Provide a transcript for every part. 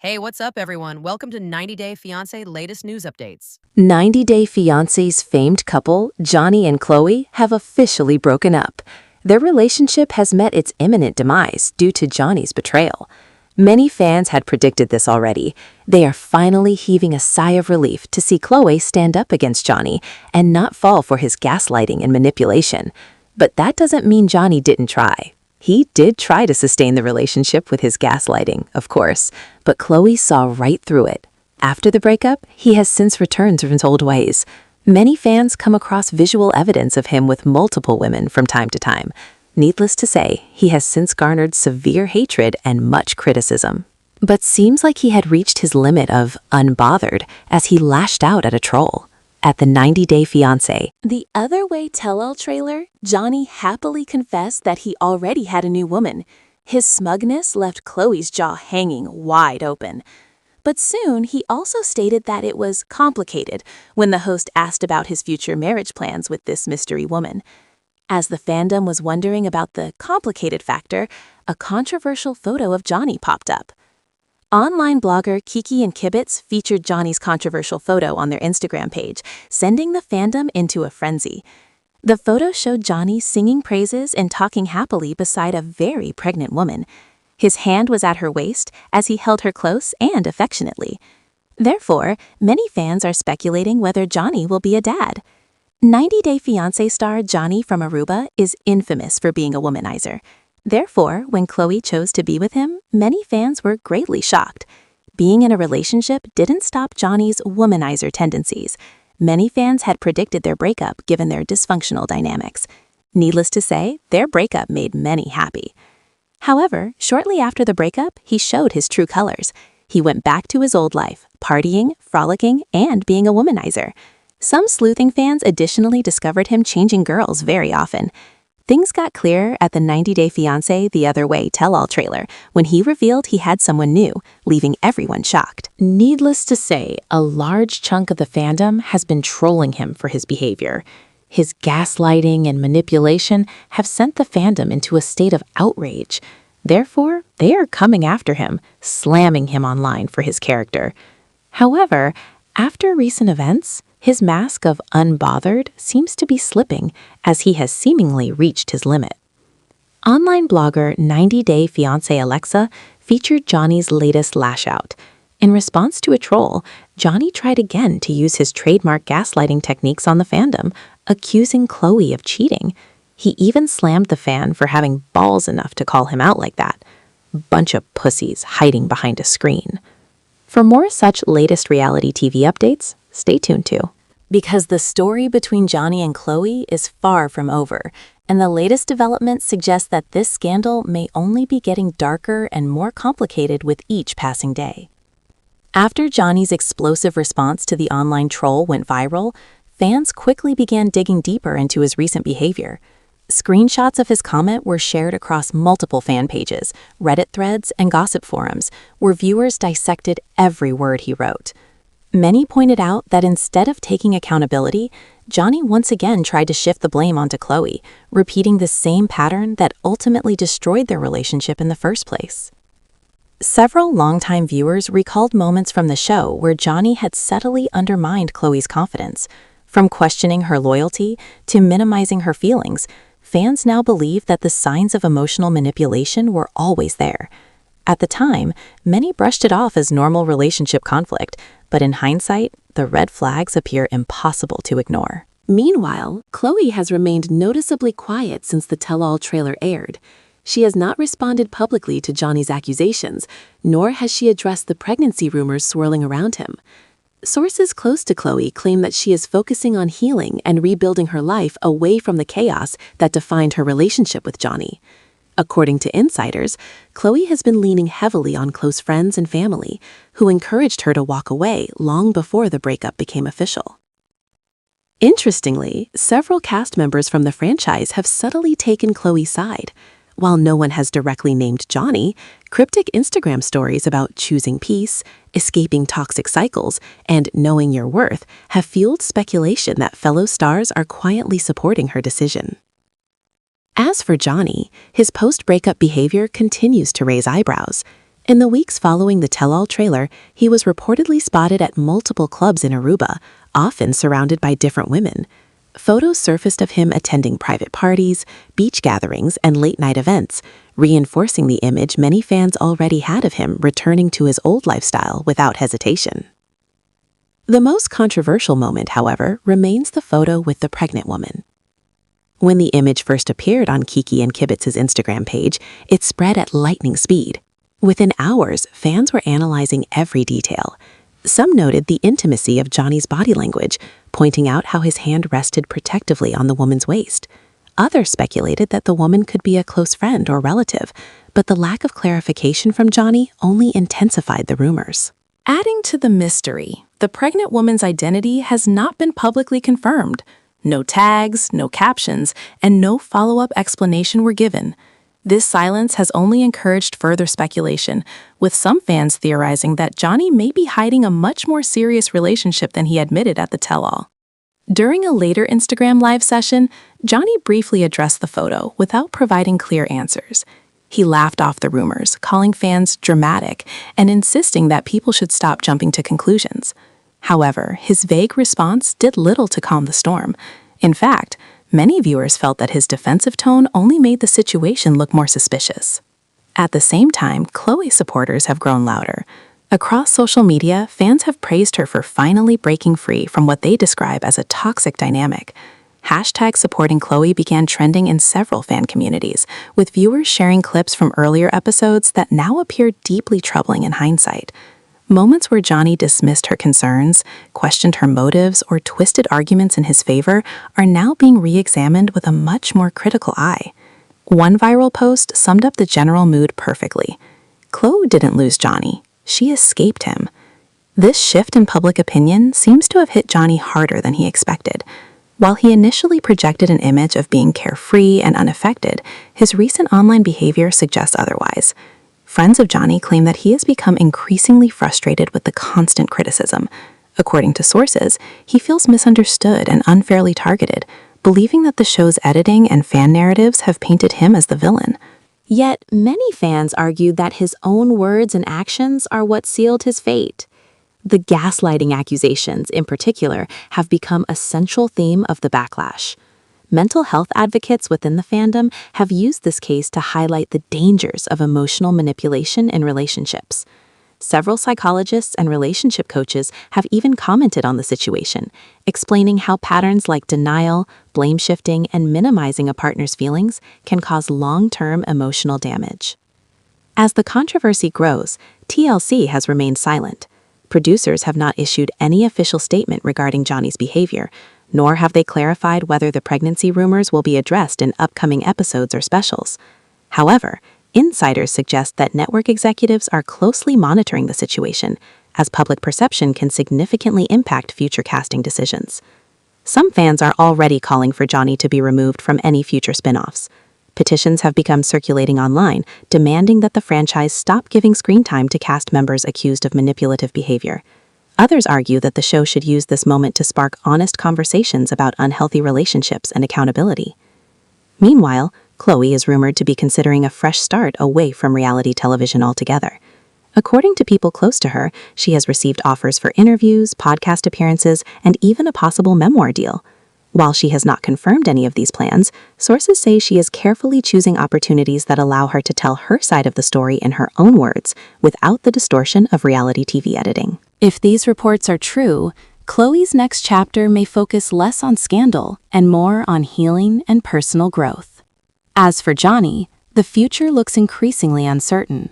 Hey, what's up, everyone? Welcome to 90 Day Fiancé latest news updates. 90 Day Fiancé's famed couple, Johny and Chloe, have officially broken up. Their relationship has met its imminent demise due to Johnny's betrayal. Many fans had predicted this already. They are finally heaving a sigh of relief to see Chloe stand up against Johny and not fall for his gaslighting and manipulation. But that doesn't mean Johny didn't try. He did try to sustain the relationship with his gaslighting, of course, but Chloe saw right through it. After the breakup, he has since returned to his old ways. Many fans come across visual evidence of him with multiple women from time to time. Needless to say, he has since garnered severe hatred and much criticism. But seems like he had reached his limit of unbothered as he lashed out at a troll. At the 90 Day Fiancé, the Other Way tell-all trailer, Johny happily confessed that he already had a new woman. His smugness left Chloe's jaw hanging wide open. But soon, he also stated that it was complicated when the host asked about his future marriage plans with this mystery woman. As the fandom was wondering about the complicated factor, a controversial photo of Johny popped up. Online blogger Kiki and Kibitz featured Johnny's controversial photo on their Instagram page, sending the fandom into a frenzy. The photo showed Johny singing praises and talking happily beside a very pregnant woman. His hand was at her waist as he held her close and affectionately. Therefore, many fans are speculating whether Johny will be a dad. 90 Day Fiancé star Johny from Aruba is infamous for being a womanizer. Therefore, when Chloe chose to be with him, many fans were greatly shocked. Being in a relationship didn't stop Johnny's womanizer tendencies. Many fans had predicted their breakup given their dysfunctional dynamics. Needless to say, their breakup made many happy. However, shortly after the breakup, he showed his true colors. He went back to his old life, partying, frolicking, and being a womanizer. Some sleuthing fans additionally discovered him changing girls very often. Things got clearer at the 90 Day Fiancé The Other Way tell-all trailer when he revealed he had someone new, leaving everyone shocked. Needless to say, a large chunk of the fandom has been trolling him for his behavior. His gaslighting and manipulation have sent the fandom into a state of outrage. Therefore, they are coming after him, slamming him online for his character. However, after recent events, his mask of unbothered seems to be slipping as he has seemingly reached his limit. Online blogger 90 Day Fiancé Alexa featured Johnny's latest lash out. In response to a troll, Johny tried again to use his trademark gaslighting techniques on the fandom, accusing Chloe of cheating. He even slammed the fan for having balls enough to call him out like that. Bunch of pussies hiding behind a screen. For more such latest reality TV updates, stay tuned too. Because the story between Johny and Chloe is far from over, and the latest developments suggest that this scandal may only be getting darker and more complicated with each passing day. After Johnny's explosive response to the online troll went viral, fans quickly began digging deeper into his recent behavior. Screenshots of his comment were shared across multiple fan pages, Reddit threads, and gossip forums, where viewers dissected every word he wrote. Many pointed out that instead of taking accountability, Johny once again tried to shift the blame onto Chloe, repeating the same pattern that ultimately destroyed their relationship in the first place. Several longtime viewers recalled moments from the show where Johny had subtly undermined Chloe's confidence. From questioning her loyalty to minimizing her feelings, fans now believe that the signs of emotional manipulation were always there. At the time, many brushed it off as normal relationship conflict, but in hindsight, the red flags appear impossible to ignore. Meanwhile, Chloe has remained noticeably quiet since the tell-all trailer aired. She has not responded publicly to Johnny's accusations, nor has she addressed the pregnancy rumors swirling around him. Sources close to Chloe claim that she is focusing on healing and rebuilding her life away from the chaos that defined her relationship with Johny. According to insiders, Chloe has been leaning heavily on close friends and family, who encouraged her to walk away long before the breakup became official. Interestingly, several cast members from the franchise have subtly taken Chloe's side. While no one has directly named Johny, cryptic Instagram stories about choosing peace, escaping toxic cycles, and knowing your worth have fueled speculation that fellow stars are quietly supporting her decision. As for Johny, his post-breakup behavior continues to raise eyebrows. In the weeks following the tell-all trailer, he was reportedly spotted at multiple clubs in Aruba, often surrounded by different women. Photos surfaced of him attending private parties, beach gatherings, and late-night events, reinforcing the image many fans already had of him returning to his old lifestyle without hesitation. The most controversial moment, however, remains the photo with the pregnant woman. When the image first appeared on Kiki and Kibitz's Instagram page, it spread at lightning speed. Within hours, fans were analyzing every detail. Some noted the intimacy of Johny's body language, pointing out how his hand rested protectively on the woman's waist. Others speculated that the woman could be a close friend or relative, but the lack of clarification from Johny only intensified the rumors. Adding to the mystery, the pregnant woman's identity has not been publicly confirmed. No tags, no captions, and no follow-up explanation were given. This silence has only encouraged further speculation, with some fans theorizing that Johny may be hiding a much more serious relationship than he admitted at the tell-all. During a later Instagram live session, Johny briefly addressed the photo without providing clear answers. He laughed off the rumors, calling fans dramatic and insisting that people should stop jumping to conclusions. However, his vague response did little to calm the storm. In fact, many viewers felt that his defensive tone only made the situation look more suspicious. At the same time, Khloe supporters have grown louder. Across social media, fans have praised her for finally breaking free from what they describe as a toxic dynamic. Hashtag supporting Khloe began trending in several fan communities, with viewers sharing clips from earlier episodes that now appear deeply troubling in hindsight. Moments where Johny dismissed her concerns, questioned her motives, or twisted arguments in his favor are now being re-examined with a much more critical eye. One viral post summed up the general mood perfectly. Khloe didn't lose Johny, she escaped him. This shift in public opinion seems to have hit Johny harder than he expected. While he initially projected an image of being carefree and unaffected, his recent online behavior suggests otherwise. Friends of Johny claim that he has become increasingly frustrated with the constant criticism. According to sources, he feels misunderstood and unfairly targeted, believing that the show's editing and fan narratives have painted him as the villain. Yet, many fans argued that his own words and actions are what sealed his fate. The gaslighting accusations, in particular, have become a central theme of the backlash. Mental health advocates within the fandom have used this case to highlight the dangers of emotional manipulation in relationships. Several psychologists and relationship coaches have even commented on the situation, explaining how patterns like denial, blame shifting, and minimizing a partner's feelings can cause long-term emotional damage. As the controversy grows, TLC has remained silent. Producers have not issued any official statement regarding Johny's behavior, nor have they clarified whether the pregnancy rumors will be addressed in upcoming episodes or specials. However, insiders suggest that network executives are closely monitoring the situation, as public perception can significantly impact future casting decisions. Some fans are already calling for Johny to be removed from any future spin-offs. Petitions have begun circulating online, demanding that the franchise stop giving screen time to cast members accused of manipulative behavior. Others argue that the show should use this moment to spark honest conversations about unhealthy relationships and accountability. Meanwhile, Khloe is rumored to be considering a fresh start away from reality television altogether. According to people close to her, she has received offers for interviews, podcast appearances, and even a possible memoir deal. While she has not confirmed any of these plans, sources say she is carefully choosing opportunities that allow her to tell her side of the story in her own words, without the distortion of reality TV editing. If these reports are true, Khloe's next chapter may focus less on scandal and more on healing and personal growth. As for Johny, the future looks increasingly uncertain.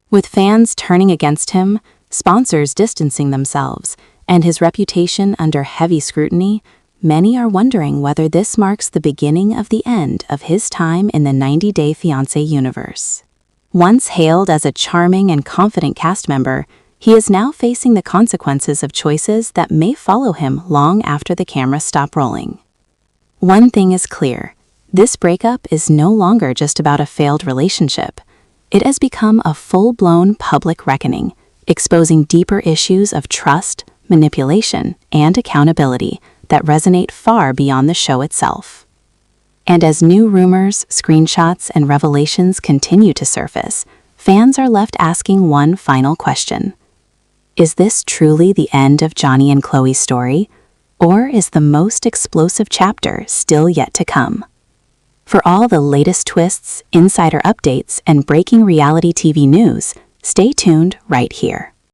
With fans turning against him, sponsors distancing themselves, and his reputation under heavy scrutiny, many are wondering whether this marks the beginning of the end of his time in the 90-Day Fiancé universe. Once hailed as a charming and confident cast member, he is now facing the consequences of choices that may follow him long after the cameras stop rolling. One thing is clear: this breakup is no longer just about a failed relationship. It has become a full-blown public reckoning, exposing deeper issues of trust, manipulation, and accountability that resonate far beyond the show itself. And as new rumors, screenshots, and revelations continue to surface, fans are left asking one final question. Is this truly the end of Johny and Chloe's story, or is the most explosive chapter still yet to come? For all the latest twists, insider updates, and breaking reality TV news, stay tuned right here.